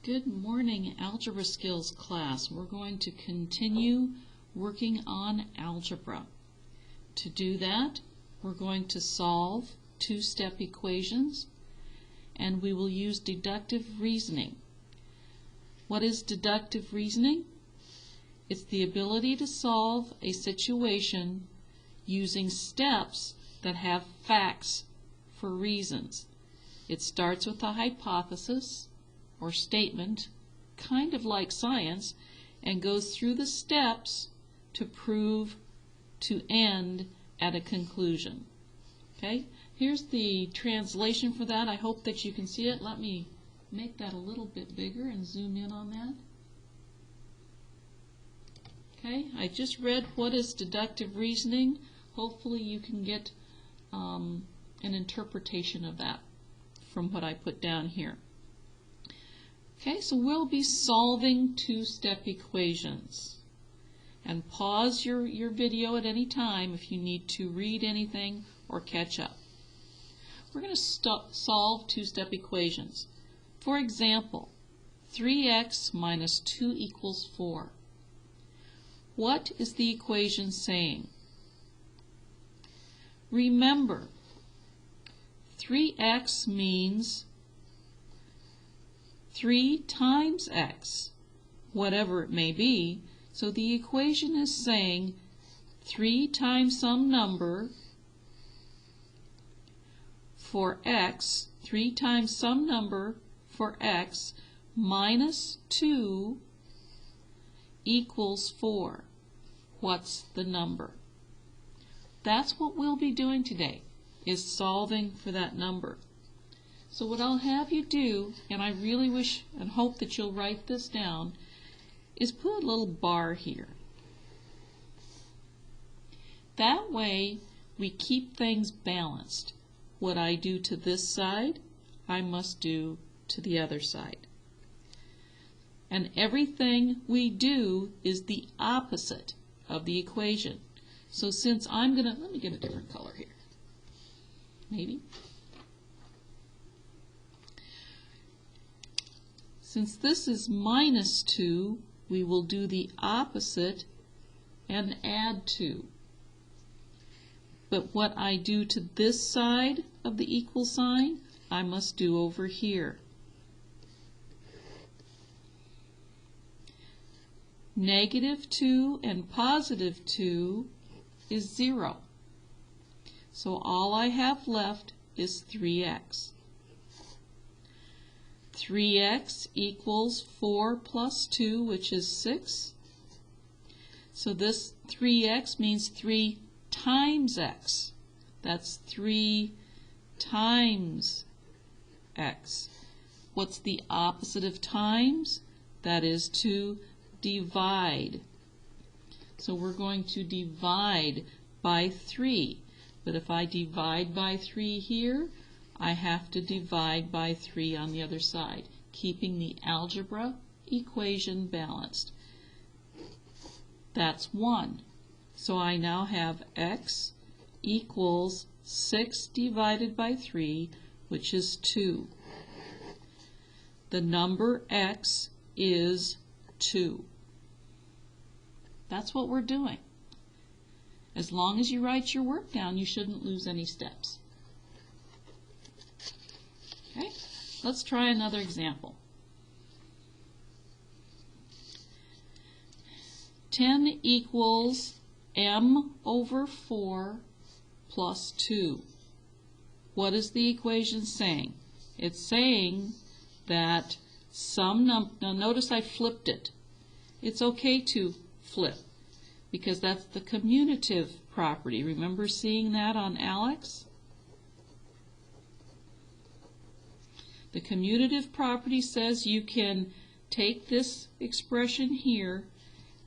Good morning, Algebra Skills class. We're going to continue working on algebra. To do that, we're going to solve two-step equations, and we will use deductive reasoning. What is deductive reasoning? It's the ability to solve a situation using steps that have facts for reasons. It starts with a hypothesis or statement, kind of like science, and goes through the steps to prove to end at a conclusion. Okay, here's the translation for that. I hope that you can see it. Let me make that a little bit bigger and zoom in on that. Okay, I just read what is deductive reasoning. Hopefully you can get an interpretation of that from what I put down here. Okay, so we'll be solving two-step equations. And pause your video at any time if you need to read anything or catch up. We're going to solve two-step equations. For example, 3x minus 2 equals 4. What is the equation saying? Remember, 3x means 3 times x, whatever it may be. So the equation is saying 3 times some number for x, 3 times some number for x minus 2 equals 4. What's the number? That's what we'll be doing today, is solving for that number. So what I'll have you do, and I really wish and hope that you'll write this down, is put a little bar here. That way we keep things balanced. What I do to this side, I must do to the other side. And everything we do is the opposite of the equation. So since I'm going to, let me get a different color here. Maybe. Since this is minus 2, we will do the opposite and add 2. But what I do to this side of the equal sign, I must do over here. Negative 2 and positive 2 is 0. So all I have left is 3x. 3x equals 4 plus 2, which is 6. So this 3x means 3 times x. That's 3 times x. What's the opposite of times? That is to divide. So we're going to divide by 3. But if I divide by 3 here, I have to divide by 3 on the other side, keeping the algebra equation balanced. That's 1. So I now have x equals 6 divided by 3, which is 2. The number x is 2. That's what we're doing. As long as you write your work down, you shouldn't lose any steps. Okay, let's try another example. 10 equals m over 4 plus 2. What is the equation saying? It's saying that some number, now notice I flipped it. It's okay to flip because that's the commutative property. Remember seeing that on Alex? The commutative property says you can take this expression here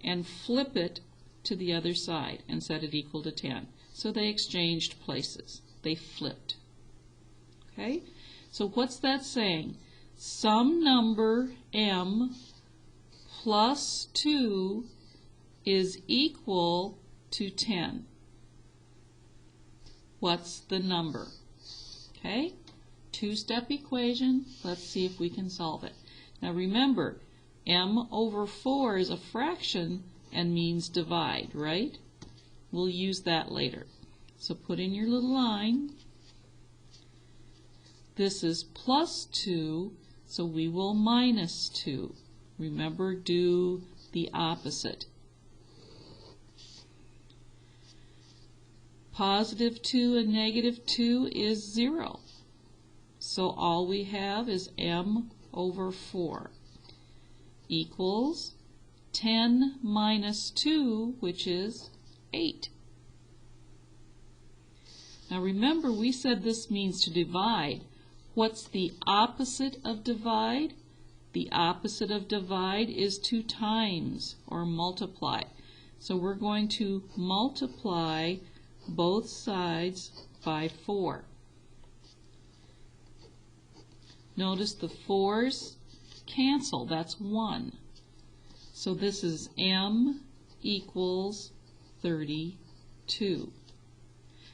and flip it to the other side and set it equal to 10. So they exchanged places. They flipped. Okay? So what's that saying? Some number m plus 2 is equal to 10. What's the number? Okay? Two-step equation. Let's see if we can solve it. Now remember, m over 4 is a fraction and means divide, right? We'll use that later. So put in your little line. This is plus 2, so we will minus 2. Remember, do the opposite. Positive 2 and negative 2 is 0. So all we have is m over 4 equals 10 minus 2, which is 8. Now remember, we said this means to divide. What's the opposite of divide? The opposite of divide is to times or multiply. So we're going to multiply both sides by 4. Notice the 4's cancel. That's 1. So this is m equals 32.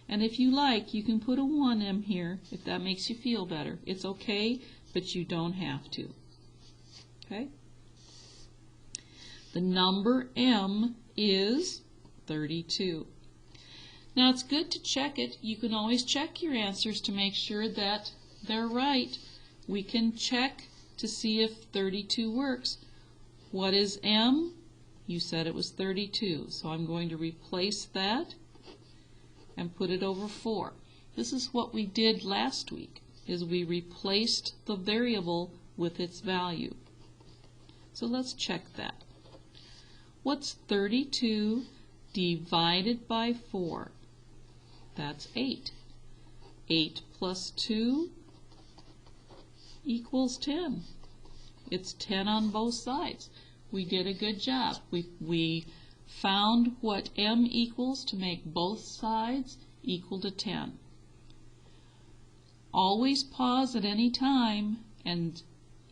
And if you like, you can put a 1m here if that makes you feel better. It's okay, but you don't have to. Okay? The number m is 32. Now it's good to check it. You can always check your answers to make sure that they're right. We can check to see if 32 works. What is m? You said it was 32, so I'm going to replace that and put it over 4. This is what we did last week, is we replaced the variable with its value. So let's check that. What's 32 divided by 4? That's 8. 8 plus 2 equals 10. It's 10 on both sides. We did a good job. We found what m equals to make both sides equal to 10. Always pause at any time and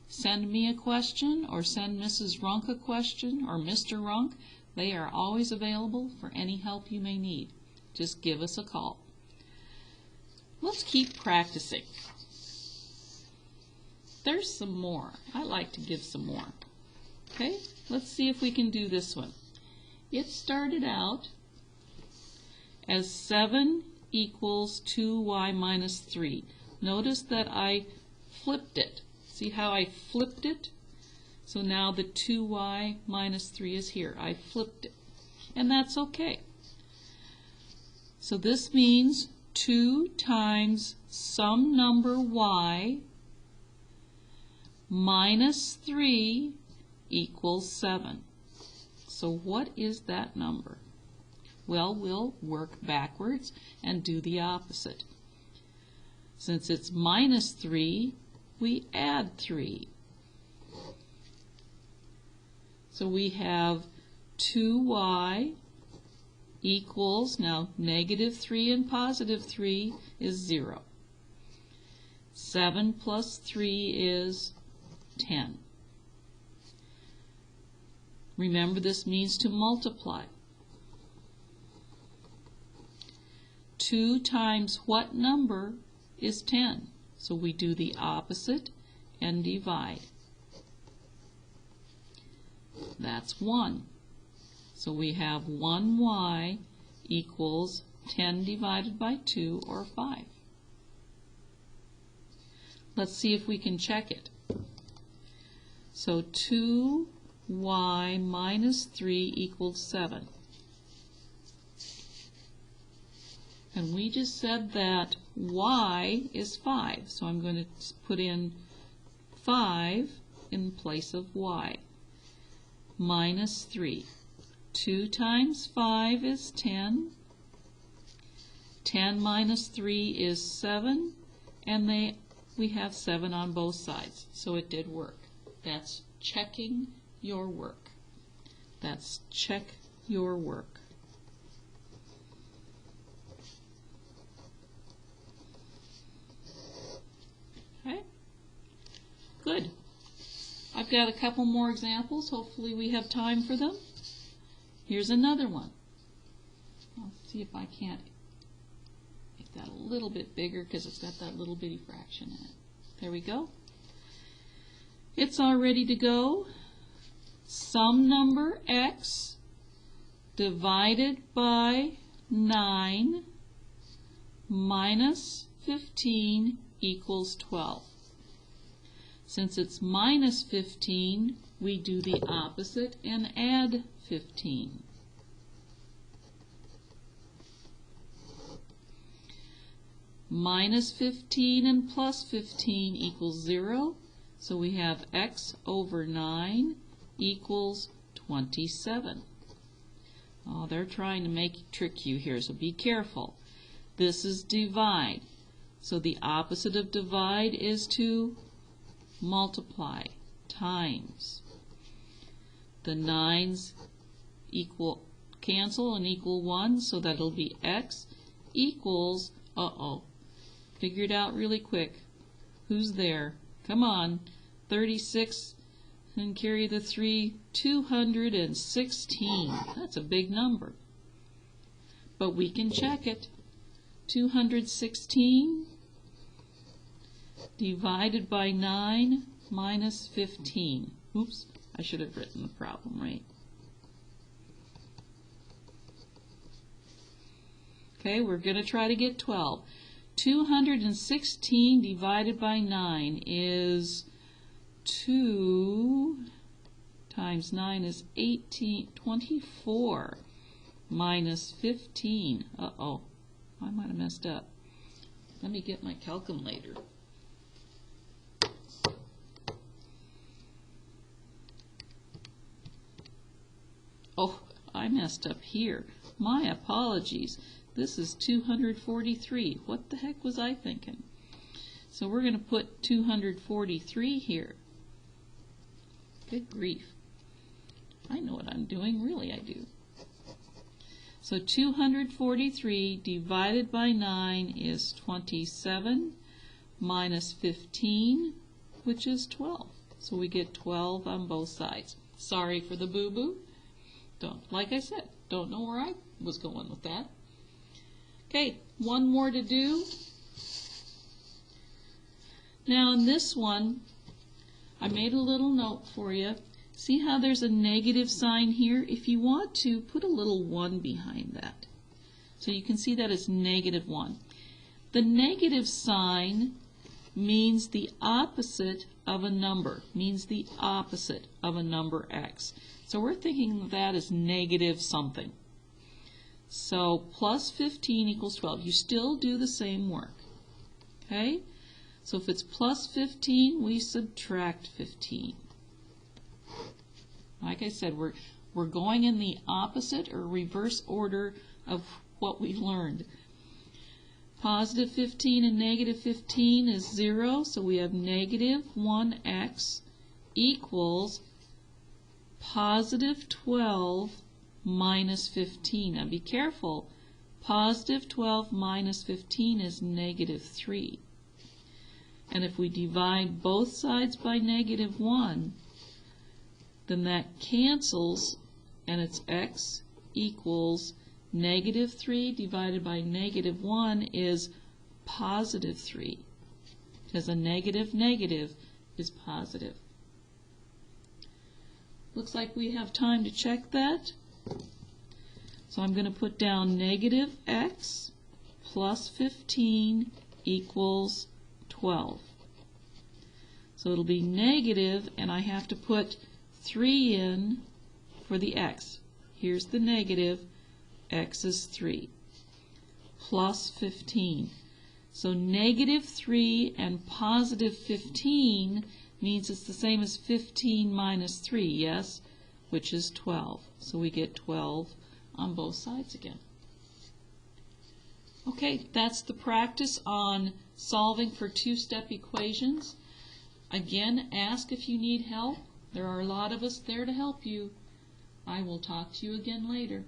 send me a question or send Mrs. Runk a question or Mr. Runk. They are always available for any help you may need. Just give us a call. Let's keep practicing. There's some more. I like to give some more. Okay, let's see if we can do this one. It started out as 7 equals 2y minus 3. Notice that I flipped it. See how I flipped it? So now the 2y minus 3 is here. I flipped it. And that's okay. So this means 2 times some number y minus 3 equals 7. So what is that number? Well, we'll work backwards and do the opposite. Since it's minus 3, we add 3. So we have 2y equals, now negative 3 and positive 3 is 0. 7 plus 3 is 10. Remember, this means to multiply. 2 times what number is 10? So we do the opposite and divide. That's 1. So we have 1y equals 10 divided by 2, or 5. Let's see if we can check it. So 2y minus 3 equals 7. And we just said that y is 5. So I'm going to put in 5 in place of y. Minus 3. 2 times 5 is 10. 10 minus 3 is 7. And we have 7 on both sides. So it did work. That's checking your work. That's check your work. Okay? Good. I've got a couple more examples. Hopefully we have time for them. Here's another one. I'll see if I can't make that a little bit bigger because it's got that little bitty fraction in it. There we go. It's all ready to go. Some number x divided by 9 minus 15 equals 12. Since it's minus 15, we do the opposite and add 15. Minus 15 and plus 15 equals 0. So we have x over 9 equals 27. Oh, they're trying to trick you here, so be careful. This is divide. So the opposite of divide is to multiply, times. The 9's cancel and equal 1, so that'll be x equals, figure it out really quick. Who's there? Come on, 36 and carry the 3, 216. That's a big number. But we can check it. 216 divided by 9 minus 15. Oops, I should have written the problem right. Okay, we're going to try to get 12. 216 divided by 9 is 2 times 9 is 24 minus 15. I might have messed up. Let me get my calculator. Oh, I messed up here. My apologies. This is 243. What the heck was I thinking? So we're going to put 243 here. Good grief. I know what I'm doing. Really, I do. So 243 divided by 9 is 27 minus 15, which is 12. So we get 12 on both sides. Sorry for the boo-boo. Like I said, don't know where I was going with that. Okay, one more to do. Now in this one, I made a little note for you. See how there's a negative sign here? If you want to, put a little 1 behind that. So you can see that it's negative 1. The negative sign means the opposite of a number, x. So we're thinking of that as negative something. So plus 15 equals 12. You still do the same work. Okay? So if it's plus 15, we subtract 15. Like I said, we're going in the opposite or reverse order of what we've learned. Positive 15 and negative 15 is 0, so we have negative 1x equals positive 12 minus 15. Now be careful. Positive 12 minus 15 is negative 3. And if we divide both sides by negative 1, then that cancels, and it's x equals negative 3 divided by negative 1 is positive 3. Because a negative is positive. Looks like we have time to check that. So I'm going to put down negative x plus 15 equals 12. So it'll be negative, and I have to put 3 in for the x. Here's the negative. X is 3. Plus 15. So negative 3 and positive 15 means it's the same as 15 minus 3, yes? Which is 12. So we get 12 on both sides again. Okay, that's the practice on solving for two-step equations. Again, ask if you need help. There are a lot of us there to help you. I will talk to you again later.